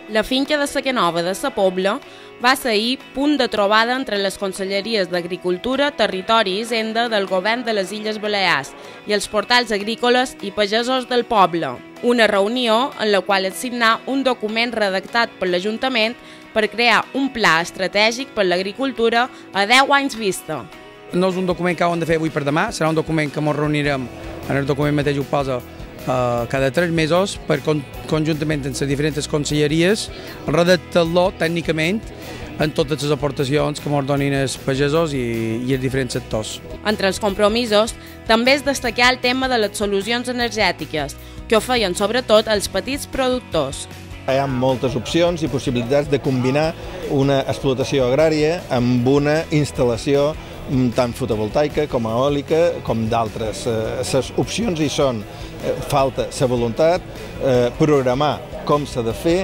La finca de Saquenova de Sa Pobla va ser ahir punt de trobada entre les conselleries d'Agricultura, Territori i Hisenda del Govern de les Illes Balears i els portals agrícoles i pagesos del poble. Una reunió en la qual es signà un document redactat per l'Ajuntament per crear un pla estratègic per l'agricultura a 10 anys vista. No és un document que hem de fer avui per demà, serà un document que ens reunirem, en el document mateix ho posa, cada 3 mesos per conjuntament amb les diferents conselleries redactar-lo tècnicament en totes les aportacions que ens donin els pagesos i els diferents sectors. Entre els compromisos també es destacà el tema de les solucions energètiques, que ho feien sobretot els petits productors. Hi ha moltes opcions i possibilitats de combinar una explotació agrària amb una instal·lació tant fotovoltaica com eòlica com d'altres. Les opcions hi són, falta la voluntat, programar com s'ha de fer,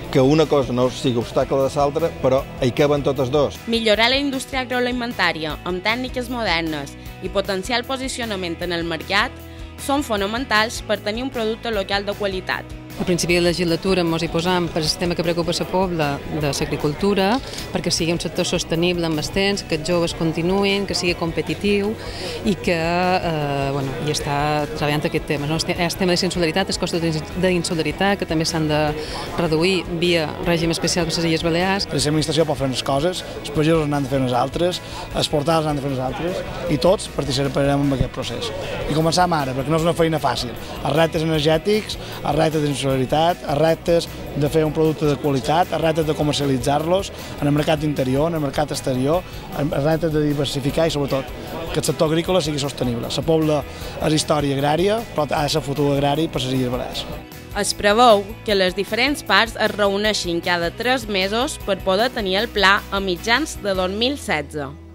que una cosa no sigui obstacle de l'altra, però hi caben totes dos. Millorar la indústria agroalimentària amb tècniques modernes i potenciar el posicionament en el mercat són fonamentals per tenir un producte local de qualitat. Al principi de la legislatura ens hi posam per el tema que preocupa la Pobla de l'agricultura, perquè sigui un sector sostenible amb el temps, que els joves continuïn, que sigui competitiu i que hi està treballant aquest tema. El tema de insolidaritat, els costos d'insolidaritat, que també s'han de reduir via règim especial per les Illes Balears. L'administració pot fer unes coses, els pagesos n'han de fer unes altres, els portals n'han de fer unes altres, i tots participarem en aquest procés. I començam ara, perquè no és una feina fàcil. Els reptes energètics, els reptes d'insolidaritat, els reptes de fer un producte de qualitat, els reptes de comercialitzar-los en el mercat interior, en el mercat exterior, els reptes de diversificar i sobretot que el sector agrícola sigui sostenible. La Pobla és història agrària, però ha de ser futur agrari per les Illes Balears. Es preveu que les diferents parts es reuneixin cada 3 mesos per poder tenir el pla a mitjans de 2016.